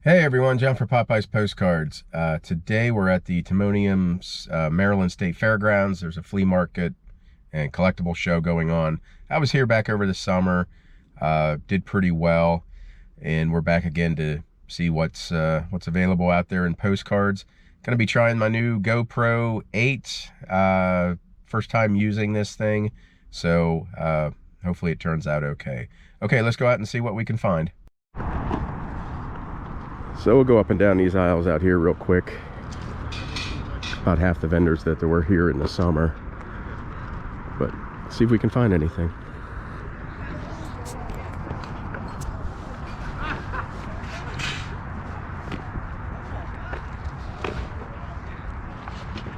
Hey everyone, John for Popeye's Postcards. Today we're at the Timonium, Maryland State Fairgrounds. There's a flea market and collectible show going on. I was here back over the summer, did pretty well, and we're back again to see what's available out there in postcards. Gonna be trying my new GoPro 8, first time using this thing, so hopefully it turns out okay. Okay, let's go out and see what we can find. So we'll go up and down these aisles out here real quick. About half the vendors that there were here in the summer. But see if we can find anything.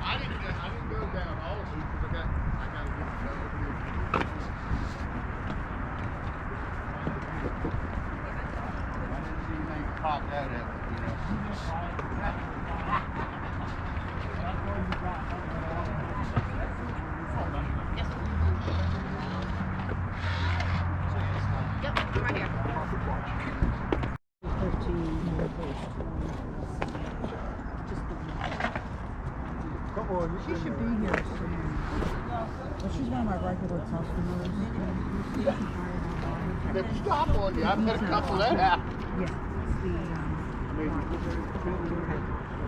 I didn't go down all of these because I got to get I didn't see anything pop out at it, you know. Yep, right here. Come on, She should be here soon. Well, she's one of my regular customers. they will stop on you. I've had a couple that happen. Yeah, it's the,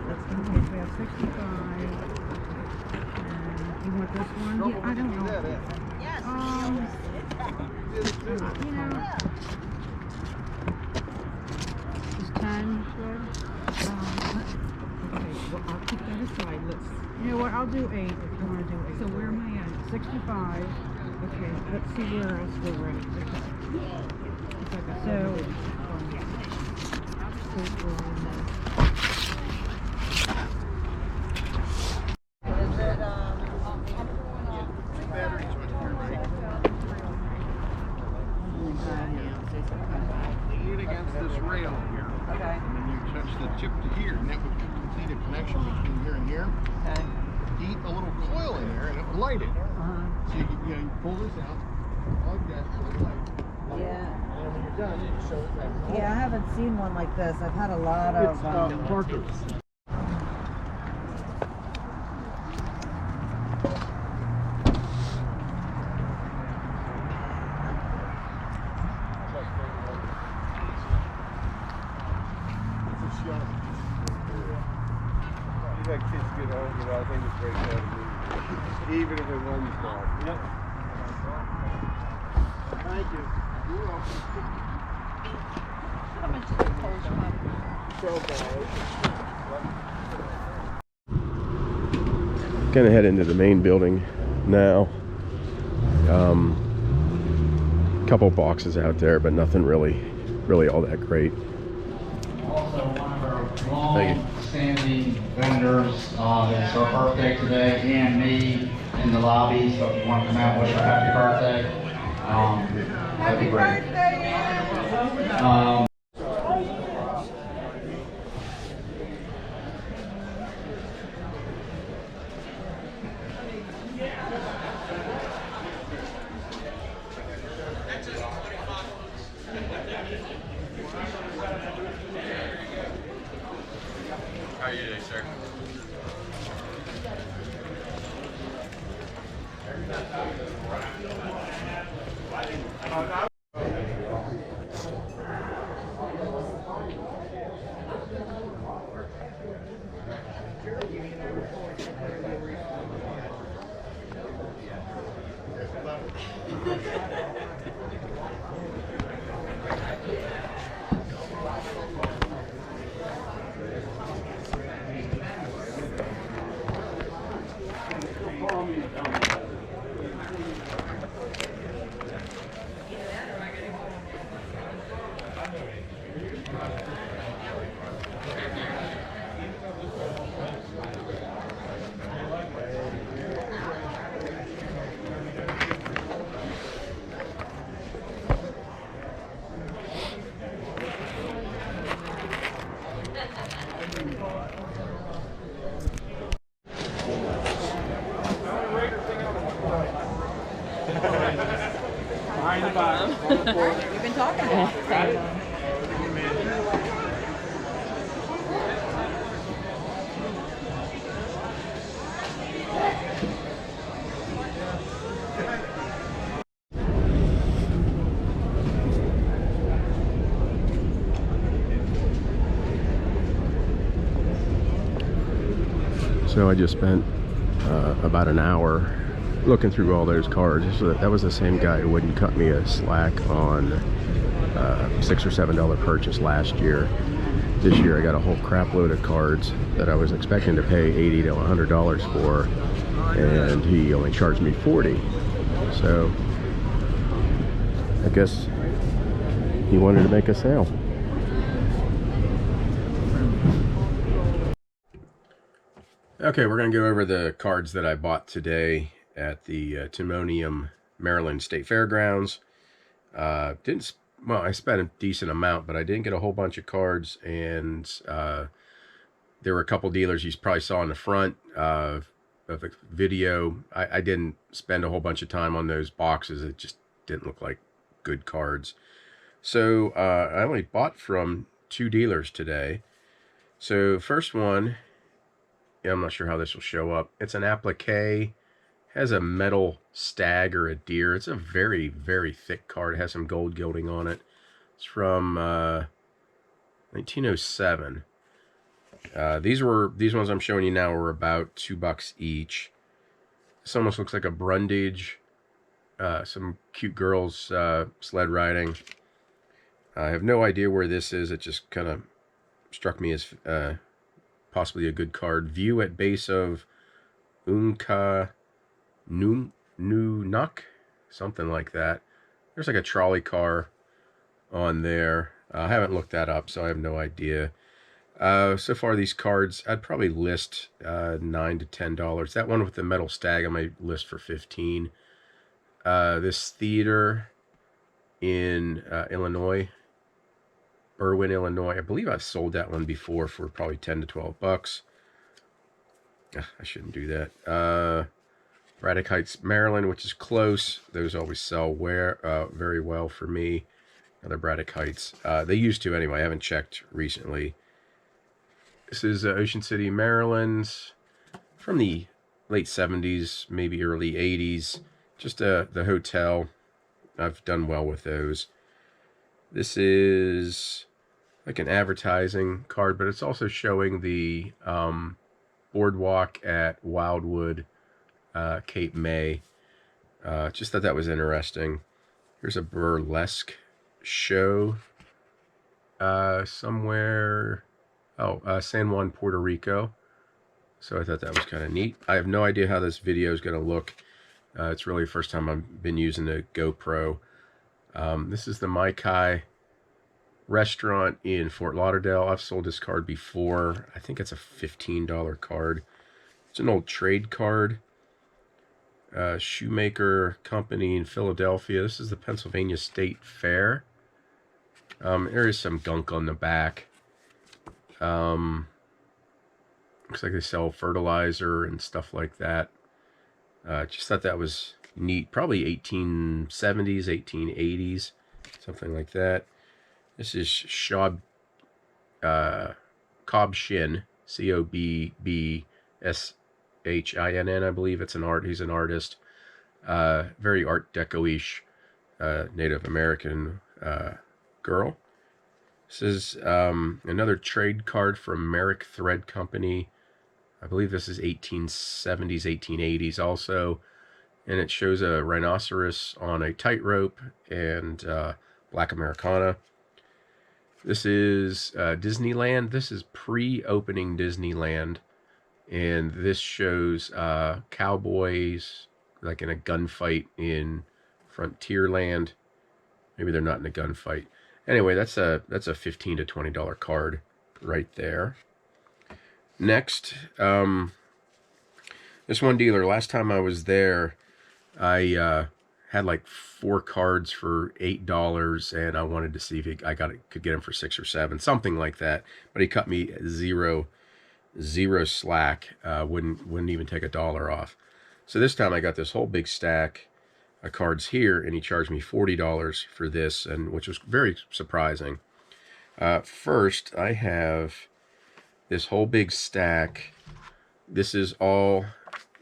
that's going to be about 65. And you want this one? Yeah, I don't know. Yes. You know, is 10 good? Okay, well, I'll keep that aside. You know what, I'll do 8 if you want to do 8. So where am I at? 65. Okay, let's see where else we're at. Lean against this rail here. Okay. And then you touch the tip to here, and that would complete a connection between here and here. Okay. Heat a little coil in there, and it would light it. So you pull this out, plug that, it'll light. Yeah. And when you're done, you show it back. Yeah, I haven't seen one like this. I've had a lot of Parkers. You let kids get older, I think it's very sad to me. Even if it runs dark. Yep. Thank you. You're welcome. How much is the Polish one? Gonna head into the main building now. Couple boxes out there, but nothing really all that great. Also, one of our long-standing vendors, it's her birthday today, and me in the lobby, so if you want to come out and wish her happy birthday, that'd be great. How are you today, sir? We've been talking about it. So I just spent about an hour looking through all those cards. So that was the same guy who wouldn't cut me a slack on $6 or $7 purchase last year. This year I got a whole crap load of cards that I was expecting to pay $80 to $100 for, and he only charged me $40. So I guess he wanted to make a sale. Okay, we're going to go over the cards that I bought today at the Timonium, Maryland State Fairgrounds. Well, I spent a decent amount, but I didn't get a whole bunch of cards, and there were a couple dealers you probably saw in the front of the video. I didn't spend a whole bunch of time on those boxes. It just didn't look like good cards. So I only bought from 2 dealers today. So first one, I'm not sure how this will show up. It's an applique. Has a metal stag or a deer. It's a very, very thick card. It has some gold gilding on it. It's from 1907. These ones I'm showing you now were about $2 each. This almost looks like a Brundage. Some cute girls sled riding. I have no idea where this is. It just kind of struck me as possibly a good card. View at base of Unka Nunak, something like that. There's like a trolley car on there. I haven't looked that up, so I have no idea. So far, these cards, I'd probably list $9 to $10. That one with the metal stag, I might list for $15. This theater in Illinois, Irwin, Illinois. I believe I've sold that one before for probably $10 to $12. I shouldn't do that. Braddock Heights, Maryland, which is close. Those always sell very well for me. Another Braddock Heights. They used to anyway. I haven't checked recently. This is Ocean City, Maryland, from the late 70s, maybe early 80s. Just the hotel. I've done well with those. This is like an advertising card, but it's also showing the boardwalk at Wildwood, Cape May. Just thought that was interesting. Here's a burlesque show somewhere. San Juan, Puerto Rico. So I thought that was kind of neat. I have no idea how this video is going to look. It's really the first time I've been using the GoPro. This is the Mai Kai restaurant in Fort Lauderdale. I've sold this card before. I think it's a $15 card. It's an old trade card. Shoemaker Company in Philadelphia. This is the Pennsylvania State Fair. There is some gunk on the back. Looks like they sell fertilizer and stuff like that. Just thought that was neat. Probably 1870s, 1880s, something like that. This is Cobb Shin, Cobbshin, I believe. He's an artist. Very Art Deco-ish, Native American girl. This is another trade card from Merrick Thread Company. I believe this is 1870s, 1880s also. And it shows a rhinoceros on a tightrope and Black Americana. This is Disneyland. This is pre-opening Disneyland. And this shows cowboys like in a gunfight in Frontierland. Maybe they're not in a gunfight. Anyway, that's a $15 to $20 card right there. Next, this one dealer, last time I was there, I had like 4 cards for $8, and I wanted to see if could get them for 6 or 7, something like that. But he cut me zero slack. Wouldn't even take $1 off. So this time I got this whole big stack of cards here, and he charged me $40 for this, and which was very surprising. First, I have this whole big stack. This is all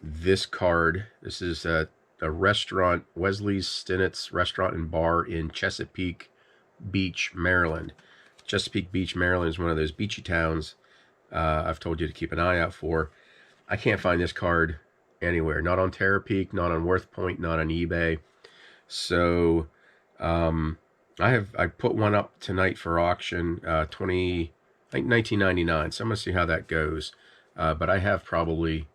this card. This is a restaurant, Wesley's Stinnett's Restaurant and Bar in Chesapeake Beach, Maryland. Chesapeake Beach, Maryland is one of those beachy towns I've told you to keep an eye out for. I can't find this card anywhere. Not on Terapeak, not on WorthPoint, not on eBay. So I put one up tonight for auction, I think 19.99. So I'm gonna see how that goes. But I have probably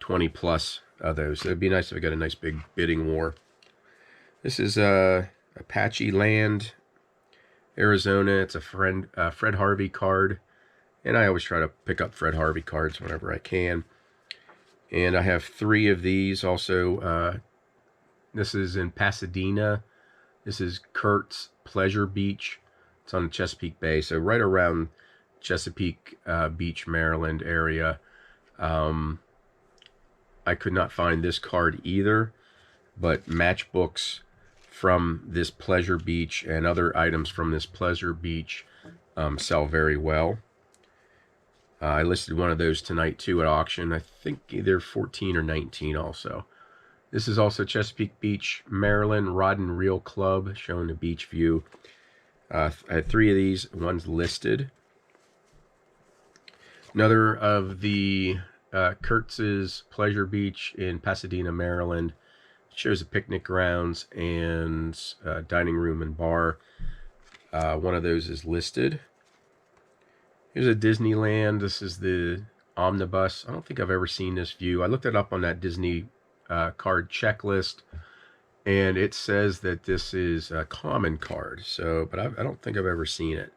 20 plus of those. It'd be nice if I got a nice big bidding war. This is Apache Land, Arizona. It's a Fred Harvey card, and I always try to pick up Fred Harvey cards whenever I can. And I have 3 of these also. This is in Pasadena. This is Kurt's Pleasure Beach. It's on the Chesapeake Bay, so right around Chesapeake Beach, Maryland area. I could not find this card either, but matchbooks from this Pleasure Beach and other items from this Pleasure Beach sell very well. I listed one of those tonight too at auction. I think either 14 or 19 also. This is also Chesapeake Beach, Maryland, Rod and Reel Club, showing the beach view. I had 3 of these. One's listed. Another of the Kurtz's Pleasure Beach in Pasadena, Maryland. It shows the picnic grounds and dining room and bar. One of those is listed. Here's a Disneyland. This is the omnibus. I don't think I've ever seen this view. I looked it up on that Disney card checklist, and it says that this is a common card. So, but I don't think I've ever seen it.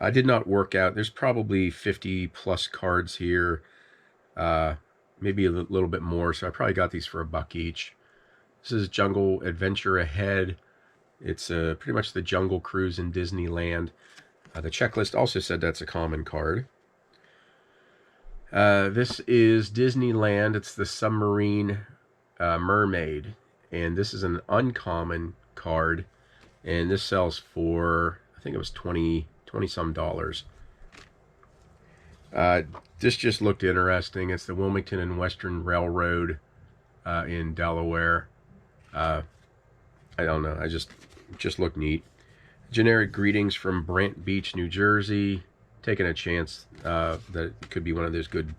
I did not work out. There's probably 50 plus cards here, maybe a little bit more. So I probably got these for $1 each. This is Jungle Adventure Ahead. It's pretty much the Jungle Cruise in Disneyland. The checklist also said that's a common card. This is Disneyland. It's the Submarine Mermaid. And this is an uncommon card. And this sells for, I think it was 20 some dollars. This just looked interesting. It's the Wilmington and Western Railroad in Delaware. I don't know. I just looked neat. Generic greetings from Brant Beach, New Jersey. Taking a chance that it could be one of those good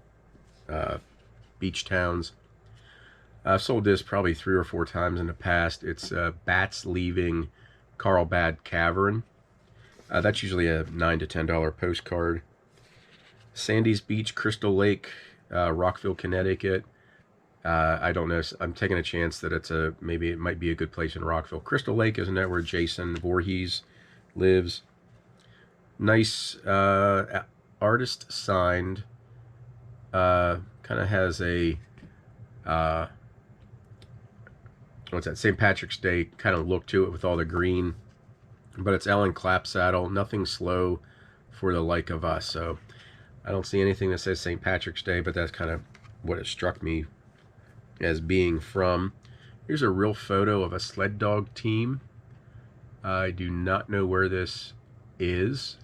beach towns. I've sold this probably 3 or 4 times in the past. It's Bats Leaving Carlbad Cavern. That's usually a $9 to $10 postcard. Sandy's Beach, Crystal Lake, Rockville, Connecticut. I don't know. I'm taking a chance that maybe it might be a good place in Rockville. Crystal Lake, isn't that where Jason Voorhees lives? Nice artist signed. Kind of has a what's that? St. Patrick's Day kind of look to it with all the green. But it's Ellen Clapsaddle. Nothing slow for the like of us. So I don't see anything that says St. Patrick's Day, but that's kind of what it struck me as being from. Here's a real photo of a sled dog team. I do not know where this is,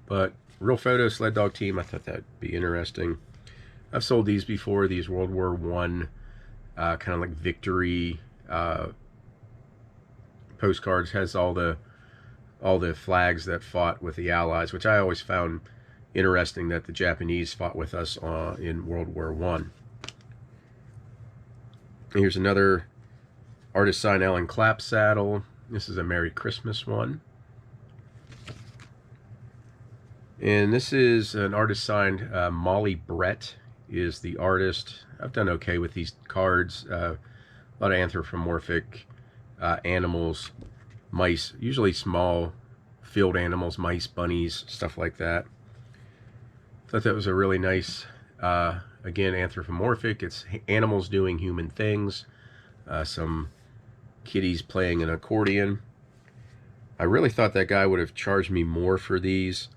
but real photo sled dog team. I thought that'd be interesting. I've sold these before. These World War I kind of like victory postcards. Has all the flags that fought with the Allies, which I always found interesting that the Japanese fought with us in World War I. Here's another artist signed Ellen Clapsaddle. This is a Merry Christmas one. And this is an artist signed Molly Brett is the artist. I've done okay with these cards. A lot of anthropomorphic animals, mice, usually small field animals, mice, bunnies, stuff like that. Thought that was a really nice, again, anthropomorphic. It's animals doing human things. Some kitties playing an accordion. I really thought that guy would have charged me more for these.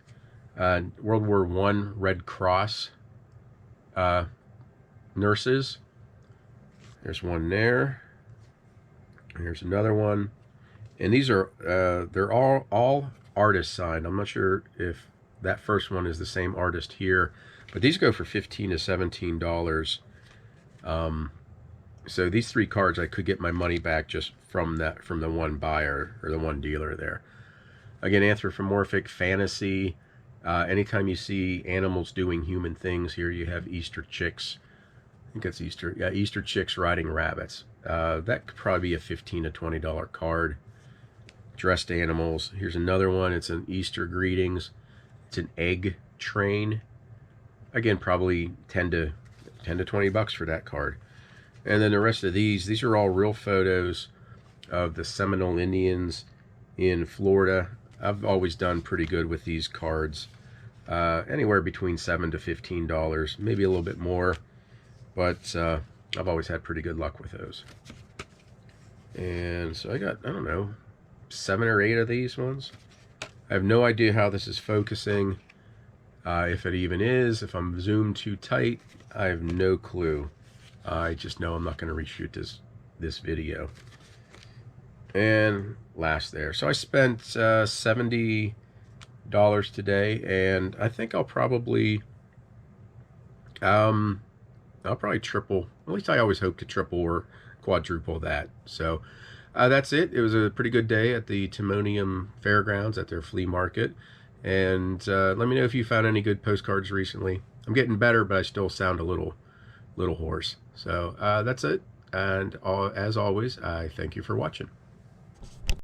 World War I Red Cross nurses. There's one there. Here's another one. And these are, they're all artist signed. I'm not sure if that first one is the same artist here, but these go for $15 to $17. So these 3 cards, I could get my money back just from the one buyer or the one dealer there. Again, anthropomorphic fantasy Anytime you see animals doing human things, here you have Easter chicks. I think it's Easter. Yeah, Easter chicks riding rabbits. That could probably be a $15 to $20 card. Dressed animals. Here's another one. It's an Easter greetings. It's an egg train. Again, probably 10 to $20 for that card. And then the rest of these are all real photos of the Seminole Indians in Florida. I've always done pretty good with these cards. Anywhere between $7 to $15, maybe a little bit more, but I've always had pretty good luck with those. And so I got, I don't know, 7 or 8 of these ones. I have no idea how this is focusing, if it even is. If I'm zoomed too tight, I have no clue. I just know I'm not going to reshoot this video. And last there. So I spent $70 today, and I think I'll probably triple. At least I always hope to triple or quadruple that. So that's it. It was a pretty good day at the Timonium Fairgrounds at their flea market. And let me know if you found any good postcards recently. I'm getting better, but I still sound a little hoarse. So that's it. And as always, I thank you for watching.